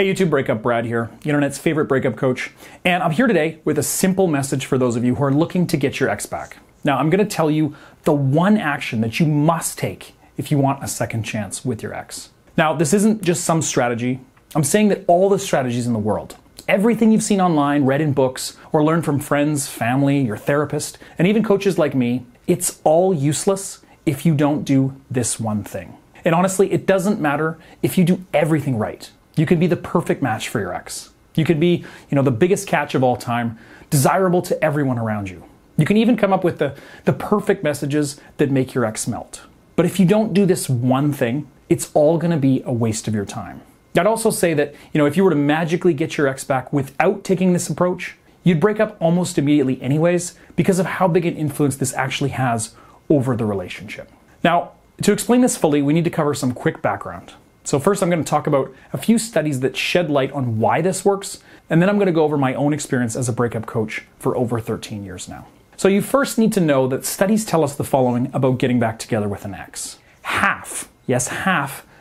Hey YouTube, Breakup Brad here, the internet's favorite breakup coach, and I'm here today with a simple message for those of you who are looking to get your ex back. Now, I'm going to tell you the one action that you must take if you want a second chance with your ex. Now, this isn't just some strategy. I'm saying that all the strategies in the world, everything you've seen online, read in books, or learned from friends, family, your therapist, and even coaches like me, it's all useless if you don't do this one thing. And honestly, it doesn't matter if you do everything right. You can be the perfect match for your ex. You could be, the biggest catch of all time, desirable to everyone around you. You can even come up with the perfect messages that make your ex melt. But if you don't do this one thing, it's all going to be a waste of your time. I'd also say that, if you were to magically get your ex back without taking this approach, you'd break up almost immediately anyways because of how big an influence this actually has over the relationship. Now, to explain this fully, we need to cover some quick background. So first, I'm going to talk about a few studies that shed light on why this works, and then I'm going to go over my own experience as a breakup coach for over 13 years now. So you first need to know that studies tell us the following about getting back together with an ex. Half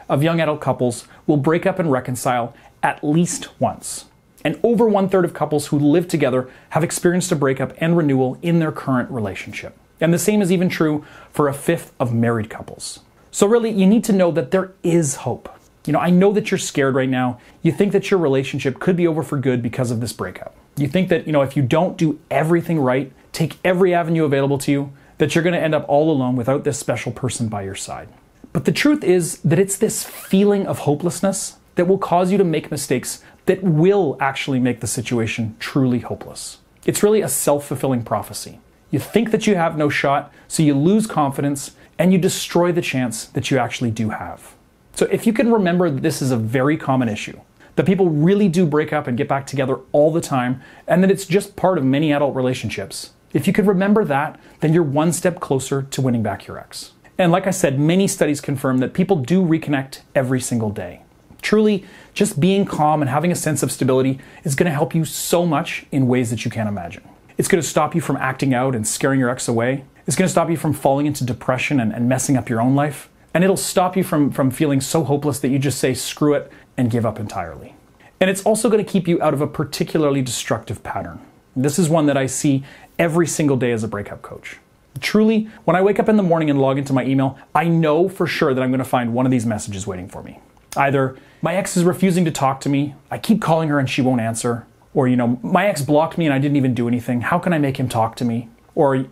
of young adult couples will break up and reconcile at least once. And over 1/3 of couples who live together have experienced a breakup and renewal in their current relationship. And the same is even true for 1/5 of married couples. So really, you need to know that there is hope. I know that you're scared right now. You think that your relationship could be over for good because of this breakup. You think that, if you don't do everything right, take every avenue available to you, that you're going to end up all alone without this special person by your side. But the truth is that it's this feeling of hopelessness that will cause you to make mistakes that will actually make the situation truly hopeless. It's really a self-fulfilling prophecy. You think that you have no shot, so you lose confidence and you destroy the chance that you actually do have. So if you can remember that this is a very common issue, that people really do break up and get back together all the time, and that it's just part of many adult relationships, if you can remember that, then you're one step closer to winning back your ex. And like I said, many studies confirm that people do reconnect every single day. Truly, just being calm and having a sense of stability is going to help you so much in ways that you can't imagine. It's going to stop you from acting out and scaring your ex away. It's going to stop you from falling into depression and messing up your own life. And it'll stop you from feeling so hopeless that you just say, screw it, and give up entirely. And it's also going to keep you out of a particularly destructive pattern. This is one that I see every single day as a breakup coach. Truly, when I wake up in the morning and log into my email, I know for sure that I'm going to find one of these messages waiting for me. Either, my ex is refusing to talk to me, I keep calling her and she won't answer. Or, my ex blocked me and I didn't even do anything. How can I make him talk to me? Or,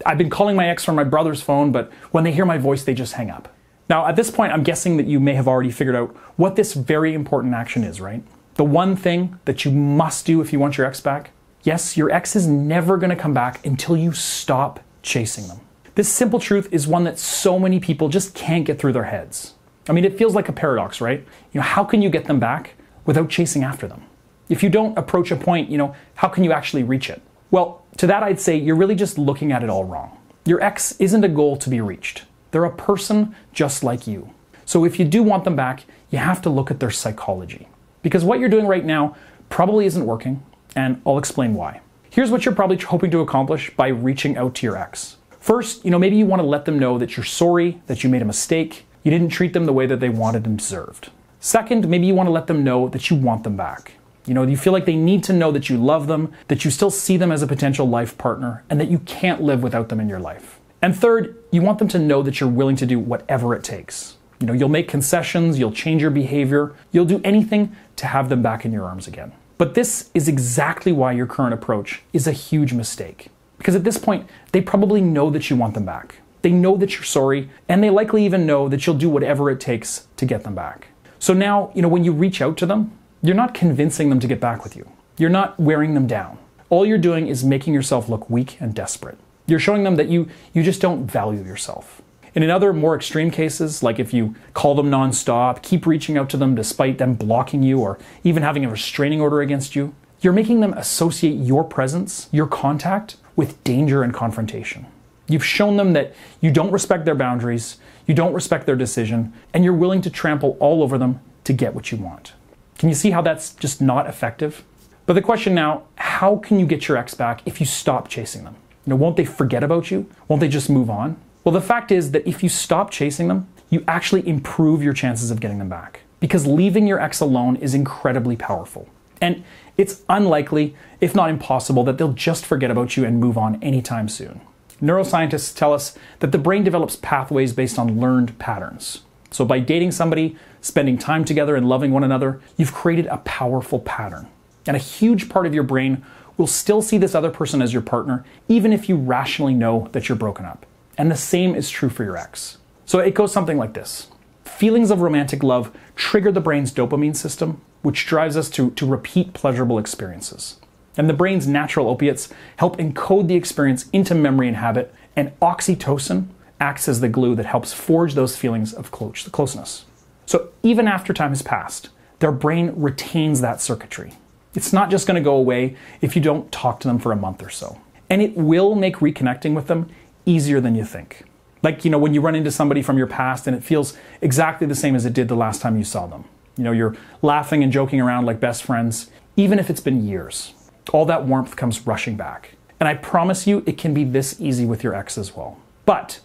I've been calling my ex from my brother's phone, but when they hear my voice, they just hang up. Now, at this point, I'm guessing that you may have already figured out what this very important action is, right? The one thing that you must do if you want your ex back. Yes, your ex is never going to come back until you stop chasing them. This simple truth is one that so many people just can't get through their heads. I mean, it feels like a paradox, right? How can you get them back without chasing after them? If you don't approach a point, how can you actually reach it? Well, to that I'd say you're really just looking at it all wrong. Your ex isn't a goal to be reached. They're a person just like you. So if you do want them back, you have to look at their psychology. Because what you're doing right now probably isn't working, and I'll explain why. Here's what you're probably hoping to accomplish by reaching out to your ex. First, maybe you want to let them know that you're sorry, that you made a mistake, you didn't treat them the way that they wanted and deserved. Second, maybe you want to let them know that you want them back. You feel like they need to know that you love them, that you still see them as a potential life partner, and that you can't live without them in your life. And third, you want them to know that you're willing to do whatever it takes. You'll make concessions, you'll change your behavior, you'll do anything to have them back in your arms again. But this is exactly why your current approach is a huge mistake. Because at this point, they probably know that you want them back. They know that you're sorry, and they likely even know that you'll do whatever it takes to get them back. So now, when you reach out to them, you're not convincing them to get back with you. You're not wearing them down. All you're doing is making yourself look weak and desperate. You're showing them that you just don't value yourself. And in other more extreme cases, like if you call them nonstop, keep reaching out to them despite them blocking you or even having a restraining order against you, you're making them associate your presence, your contact, with danger and confrontation. You've shown them that you don't respect their boundaries, you don't respect their decision, and you're willing to trample all over them to get what you want. Can you see how that's just not effective? But the question now, how can you get your ex back if you stop chasing them? Won't they forget about you? Won't they just move on? Well, the fact is that if you stop chasing them, you actually improve your chances of getting them back. because leaving your ex alone is incredibly powerful. And it's unlikely, if not impossible, that they'll just forget about you and move on anytime soon. Neuroscientists tell us that the brain develops pathways based on learned patterns. So by dating somebody, spending time together and loving one another, you've created a powerful pattern. And a huge part of your brain will still see this other person as your partner, even if you rationally know that you're broken up. And the same is true for your ex. So it goes something like this. Feelings of romantic love trigger the brain's dopamine system, which drives us to repeat pleasurable experiences. And the brain's natural opiates help encode the experience into memory and habit, and oxytocin acts as the glue that helps forge those feelings of closeness. So even after time has passed, their brain retains that circuitry. It's not just going to go away if you don't talk to them for a month or so. And it will make reconnecting with them easier than you think. Like, when you run into somebody from your past and it feels exactly the same as it did the last time you saw them. You're laughing and joking around like best friends, even if it's been years. All that warmth comes rushing back. And I promise you, it can be this easy with your ex as well. But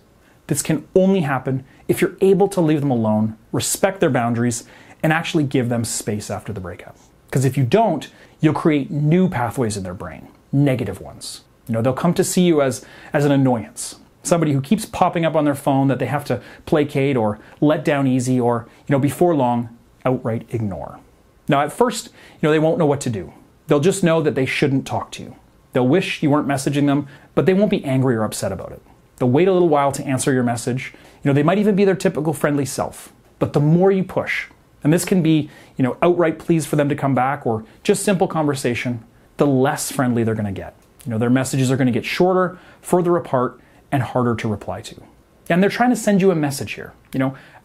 this can only happen if you're able to leave them alone, respect their boundaries, and actually give them space after the breakup. Because if you don't, you'll create new pathways in their brain, negative ones. They'll come to see you as an annoyance, somebody who keeps popping up on their phone that they have to placate or let down easy or, before long, outright ignore. Now, at first, they won't know what to do. They'll just know that they shouldn't talk to you. They'll wish you weren't messaging them, but they won't be angry or upset about it. They'll wait a little while to answer your message. They might even be their typical friendly self. But the more you push, and this can be, outright pleas for them to come back or just simple conversation, the less friendly they're going to get. Their messages are going to get shorter, further apart, and harder to reply to. And they're trying to send you a message here.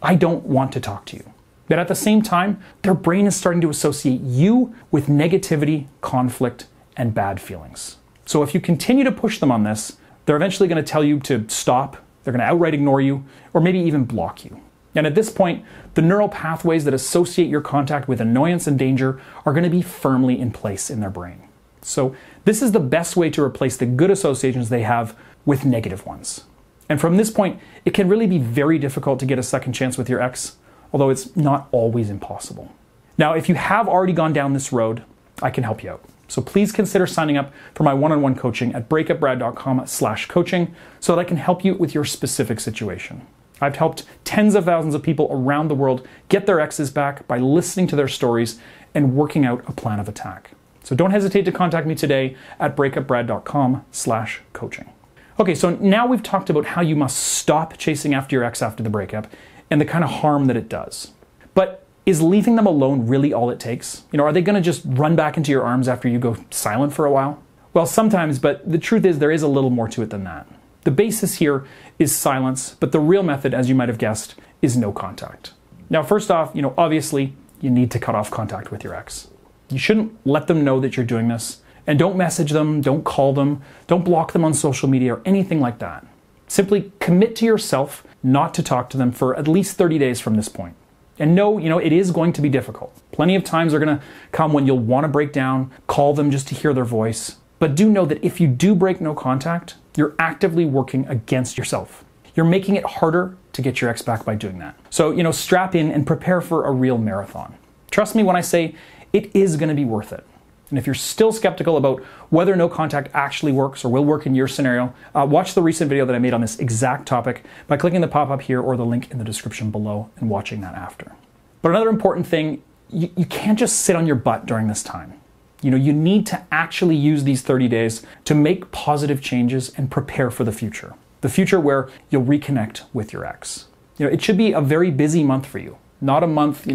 I don't want to talk to you. But at the same time, their brain is starting to associate you with negativity, conflict, and bad feelings. So if you continue to push them on this, they're eventually going to tell you to stop, they're going to outright ignore you, or maybe even block you. And at this point, the neural pathways that associate your contact with annoyance and danger are going to be firmly in place in their brain. So this is the best way to replace the good associations they have with negative ones. And from this point, it can really be very difficult to get a second chance with your ex, although it's not always impossible. Now, if you have already gone down this road, I can help you out. So please consider signing up for my one-on-one coaching at breakupbrad.com/coaching so that I can help you with your specific situation. I've helped tens of thousands of people around the world get their exes back by listening to their stories and working out a plan of attack. So don't hesitate to contact me today at breakupbrad.com/coaching. Okay, so now we've talked about how you must stop chasing after your ex after the breakup and the kind of harm that it does. But is leaving them alone really all it takes? Are they going to just run back into your arms after you go silent for a while? Well, sometimes, but the truth is there is a little more to it than that. The basis here is silence, but the real method, as you might have guessed, is no contact. Now, first off, obviously, you need to cut off contact with your ex. You shouldn't let them know that you're doing this, and don't message them, don't call them, don't block them on social media or anything like that. Simply commit to yourself not to talk to them for at least 30 days from this point. And no, it is going to be difficult. Plenty of times are going to come when you'll want to break down, call them just to hear their voice. But do know that if you do break no contact, you're actively working against yourself. You're making it harder to get your ex back by doing that. So, strap in and prepare for a real marathon. Trust me when I say it is going to be worth it. And if you're still skeptical about whether no contact actually works or will work in your scenario, watch the recent video that I made on this exact topic by clicking the pop-up here or the link in the description below and watching that after. But another important thing, you can't just sit on your butt during this time. You need to actually use these 30 days to make positive changes and prepare for the future. The future where you'll reconnect with your ex. It should be a very busy month for you, not a month,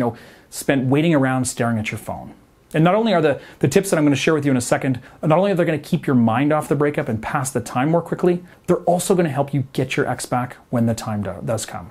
spent waiting around staring at your phone. And not only are the tips that I'm going to share with you in a second, not only are they going to keep your mind off the breakup and pass the time more quickly, they're also going to help you get your ex back when the time does come.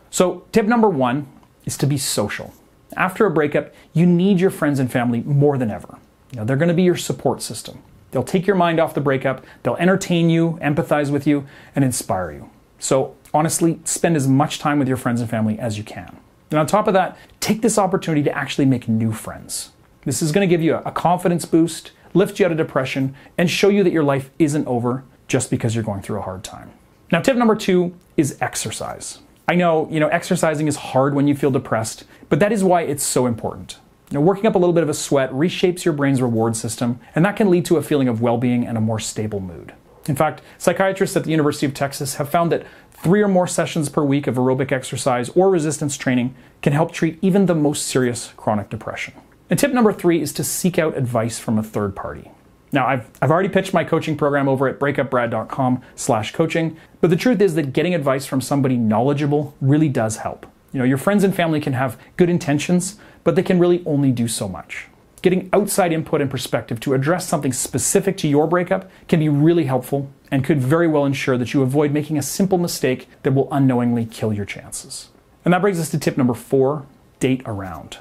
So tip number 1 is to be social. After a breakup, you need your friends and family more than ever. They're going to be your support system. They'll take your mind off the breakup, they'll entertain you, empathize with you, and inspire you. So honestly, spend as much time with your friends and family as you can. And on top of that, take this opportunity to actually make new friends. This is going to give you a confidence boost, lift you out of depression, and show you that your life isn't over just because you're going through a hard time. Now, tip number 2 is exercise. I know, exercising is hard when you feel depressed, But that is why it's so important. Working up a little bit of a sweat reshapes your brain's reward system, and that can lead to a feeling of well-being and a more stable mood. In fact, psychiatrists at the University of Texas have found that 3 or more sessions per week of aerobic exercise or resistance training can help treat even the most serious chronic depression. And tip number 3 is to seek out advice from a third party. Now, I've already pitched my coaching program over at breakupbrad.com/coaching, but the truth is that getting advice from somebody knowledgeable really does help. Your friends and family can have good intentions, but they can really only do so much. Getting outside input and perspective to address something specific to your breakup can be really helpful and could very well ensure that you avoid making a simple mistake that will unknowingly kill your chances. And that brings us to tip number 4, date around.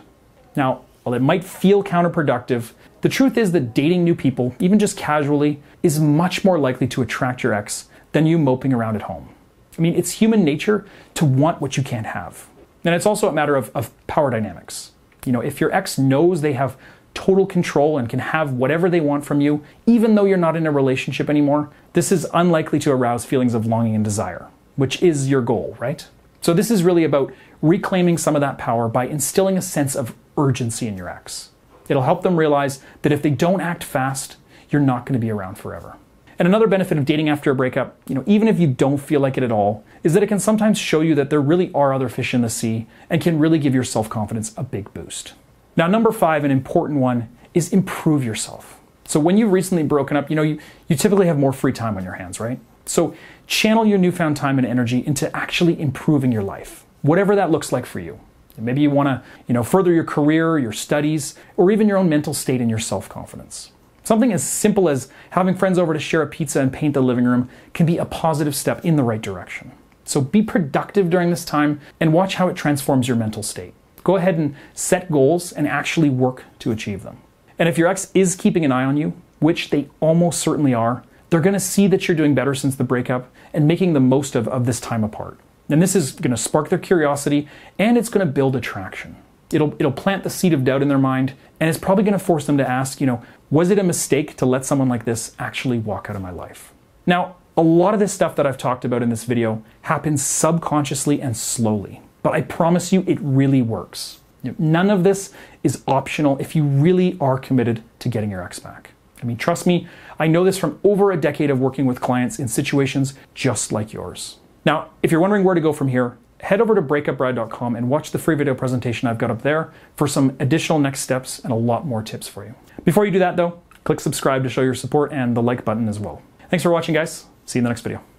Now, while it might feel counterproductive, the truth is that dating new people, even just casually, is much more likely to attract your ex than you moping around at home. It's human nature to want what you can't have. And it's also a matter of power dynamics. If your ex knows they have total control and can have whatever they want from you, even though you're not in a relationship anymore, this is unlikely to arouse feelings of longing and desire, which is your goal, right? So this is really about reclaiming some of that power by instilling a sense of urgency in your ex. It'll help them realize that if they don't act fast, you're not going to be around forever. And another benefit of dating after a breakup, even if you don't feel like it at all, is that it can sometimes show you that there really are other fish in the sea and can really give your self-confidence a big boost. Now, number 5, an important one, is improve yourself. So when you've recently broken up, you typically have more free time on your hands, right? So channel your newfound time and energy into actually improving your life, whatever that looks like for you. Maybe you want to, further your career, your studies, or even your own mental state and your self-confidence. Something as simple as having friends over to share a pizza and paint the living room can be a positive step in the right direction. So be productive during this time and watch how it transforms your mental state. Go ahead and set goals and actually work to achieve them. And if your ex is keeping an eye on you, which they almost certainly are, they're going to see that you're doing better since the breakup and making the most of this time apart. And this is going to spark their curiosity, and it's going to build attraction. It'll plant the seed of doubt in their mind, and it's probably going to force them to ask, was it a mistake to let someone like this actually walk out of my life? Now, a lot of this stuff that I've talked about in this video happens subconsciously and slowly, but I promise you it really works. None of this is optional if you really are committed to getting your ex back. Trust me, I know this from over a decade of working with clients in situations just like yours. Now, if you're wondering where to go from here, head over to breakupbrad.com and watch the free video presentation I've got up there for some additional next steps and a lot more tips for you. Before you do that though, click subscribe to show your support and the like button as well. Thanks for watching, guys. See you in the next video.